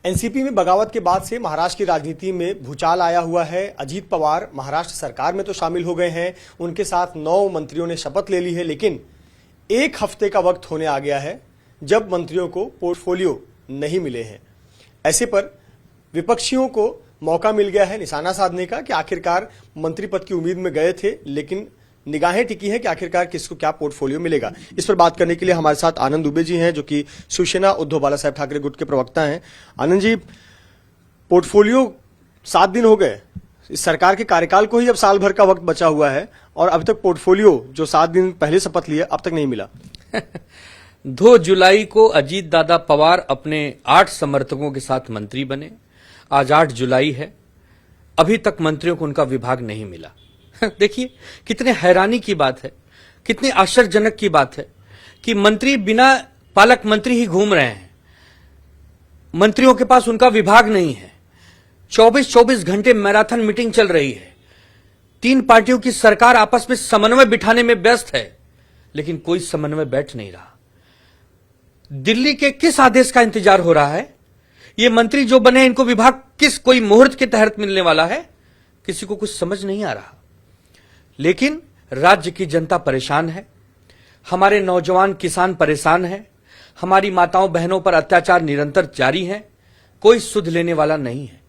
NCP में बगावत के बाद से महाराष्ट्र की राजनीति में भूचाल आया हुआ है। अजीत पवार महाराष्ट्र सरकार में तो शामिल हो गए हैं, उनके साथ 9 मंत्रियों ने शपथ ले ली है, लेकिन एक हफ्ते का वक्त होने आ गया है जब मंत्रियों को पोर्टफोलियो नहीं मिले हैं। ऐसे पर विपक्षियों को मौका मिल गया है निशाना साधने का कि आखिरकार मंत्री पद की उम्मीद में गए थे, लेकिन निगाहें टिकी हैं कि आखिरकार किसको क्या पोर्टफोलियो मिलेगा। इस पर बात करने के लिए हमारे साथ आनंद दुबे जी हैं, जो कि शिवसेना उद्धव बाला साहेब ठाकरे गुट के प्रवक्ता हैं। आनंद जी, पोर्टफोलियो 7 दिन हो गए, इस सरकार के कार्यकाल को ही अब साल भर का वक्त बचा हुआ है और अभी तक पोर्टफोलियो जो 7 दिन पहले शपथ लिए अब तक नहीं मिला। 2 जुलाई को अजीत दादा पवार अपने 8 समर्थकों के साथ मंत्री बने। आज 8 जुलाई है, अभी तक मंत्रियों को उनका विभाग नहीं मिला। देखिए कितने हैरानी की बात है, कितनी आश्चर्यजनक की बात है कि मंत्री बिना पालक मंत्री ही घूम रहे हैं, मंत्रियों के पास उनका विभाग नहीं है। 24-24 घंटे मैराथन मीटिंग चल रही है, 3 पार्टियों की सरकार आपस में समन्वय बिठाने में व्यस्त है, लेकिन कोई समन्वय बैठ नहीं रहा। दिल्ली के किस आदेश का इंतजार हो रहा है? ये मंत्री जो बने इनको विभाग किस कोई मुहूर्त के तहत मिलने वाला है? किसी को कुछ समझ नहीं आ रहा। लेकिन राज्य की जनता परेशान है, हमारे नौजवान किसान परेशान हैं, हमारी माताओं बहनों पर अत्याचार निरंतर जारी है, कोई सुध लेने वाला नहीं है।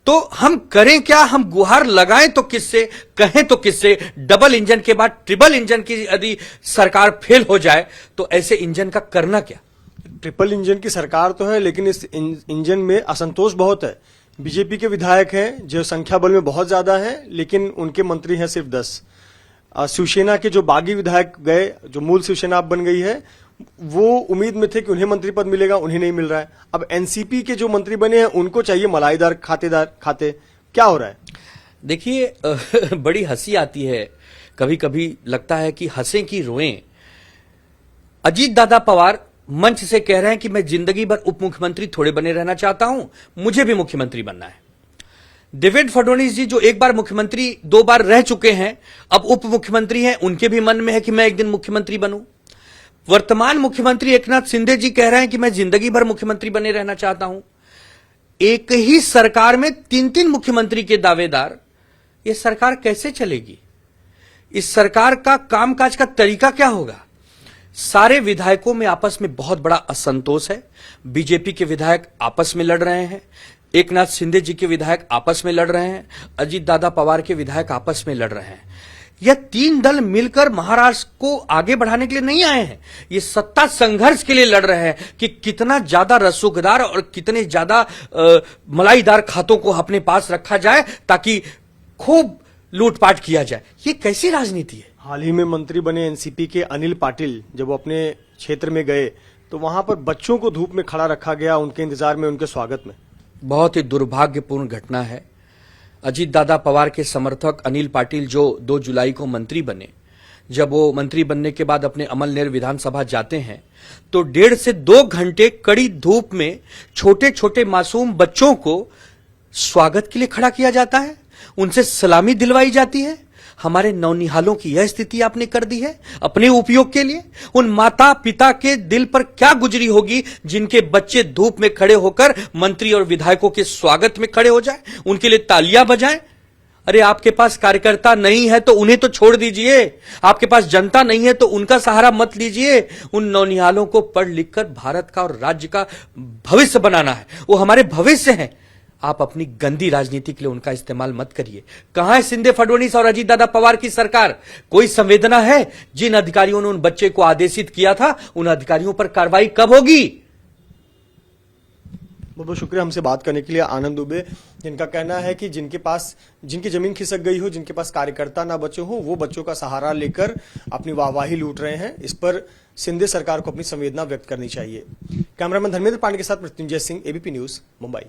तो हम करें क्या? हम गुहार लगाएं तो किससे, कहें तो किससे? डबल इंजन के बाद ट्रिपल इंजन की यदि सरकार फेल हो जाए तो ऐसे इंजन का करना क्या? ट्रिपल इंजन की सरकार तो है, लेकिन इस इंजन में असंतोष बहुत है। बीजेपी के विधायक हैं जो संख्या बल में बहुत ज्यादा हैं, लेकिन उनके मंत्री हैं सिर्फ 10। शिवसेना के जो बागी विधायक गए, जो मूल शिवसेना अब बन गई है, वो उम्मीद में थे कि उन्हें मंत्री पद मिलेगा, उन्हें नहीं मिल रहा है। अब एनसीपी के जो मंत्री बने हैं उनको चाहिए मलाईदार खाते। क्या हो रहा है? देखिए बड़ी हंसी आती है, कभी कभी लगता है कि हंसें कि रोएं। अजीत दादा पवार मंच से कह रहे हैं कि मैं जिंदगी भर उप मुख्यमंत्री थोड़े बने रहना चाहता हूं, मुझे भी मुख्यमंत्री बनना है। देवेंद्र फडणवीस जी जो एक बार मुख्यमंत्री 2 बार रह चुके हैं, अब उप मुख्यमंत्री हैं, उनके भी मन में है कि मैं एक दिन मुख्यमंत्री बनूं। वर्तमान मुख्यमंत्री एकनाथ शिंदे जी कह रहे हैं कि मैं जिंदगी भर मुख्यमंत्री बने रहना चाहता हूं। एक ही सरकार में 3-3 मुख्यमंत्री के दावेदार, यह सरकार कैसे चलेगी? इस सरकार का कामकाज का तरीका क्या होगा? सारे विधायकों में आपस में बहुत बड़ा असंतोष है। बीजेपी के विधायक आपस में लड़ रहे हैं, एकनाथ शिंदे जी के विधायक आपस में लड़ रहे हैं, अजीत दादा पवार के विधायक आपस में लड़ रहे हैं। यह 3 दल मिलकर महाराष्ट्र को आगे बढ़ाने के लिए नहीं आए हैं, ये सत्ता संघर्ष के लिए लड़ रहे हैं कि कितना ज्यादा रसूखदार और कितने ज्यादा मलाईदार खातों को अपने पास रखा जाए ताकि खूब लूटपाट किया जाए। ये कैसी राजनीति है? हाल ही में मंत्री बने एनसीपी के अनिल पाटिल जब वो अपने क्षेत्र में गए तो वहां पर बच्चों को धूप में खड़ा रखा गया, उनके इंतजार में, उनके स्वागत में। बहुत ही दुर्भाग्यपूर्ण घटना है। अजीत दादा पवार के समर्थक अनिल पाटिल जो 2 जुलाई को मंत्री बने, जब वो मंत्री बनने के बाद अपने अमलनेर विधानसभा जाते हैं तो 1.5 से 2 घंटे कड़ी धूप में छोटे छोटे मासूम बच्चों को स्वागत के लिए खड़ा किया जाता है, उनसे सलामी दिलवाई जाती है। हमारे नौनिहालों की यह स्थिति आपने कर दी है अपने उपयोग के लिए। उन माता पिता के दिल पर क्या गुजरी होगी जिनके बच्चे धूप में खड़े होकर मंत्री और विधायकों के स्वागत में खड़े हो जाएं, उनके लिए तालियां बजाएं। अरे आपके पास कार्यकर्ता नहीं है तो उन्हें तो छोड़ दीजिए, आपके पास जनता नहीं है तो उनका सहारा मत लीजिए। उन नौनिहालों को पढ़ लिखकर भारत का और राज्य का भविष्य बनाना है, वो हमारे भविष्य हैं। आप अपनी गंदी राजनीति के लिए उनका इस्तेमाल मत करिए। कहां है शिंदे फडणवीस और अजीत दादा पवार की सरकार? कोई संवेदना है? जिन अधिकारियों ने उन बच्चे को आदेशित किया था, उन अधिकारियों पर कार्रवाई कब होगी? बहुत बहुत शुक्रिया हमसे बात करने के लिए आनंद दुबे, जिनका कहना है कि जिनकी जमीन खिसक गई हो, जिनके पास कार्यकर्ता ना बचे हो, वो बच्चों का सहारा लेकर अपनी वाहवाही लूट रहे हैं। इस पर शिंदे सरकार को अपनी संवेदना व्यक्त करनी चाहिए। कैमरामैन धर्मेंद्र पांडे के साथ मृत्युंजय सिंह, एबीपी न्यूज, मुंबई।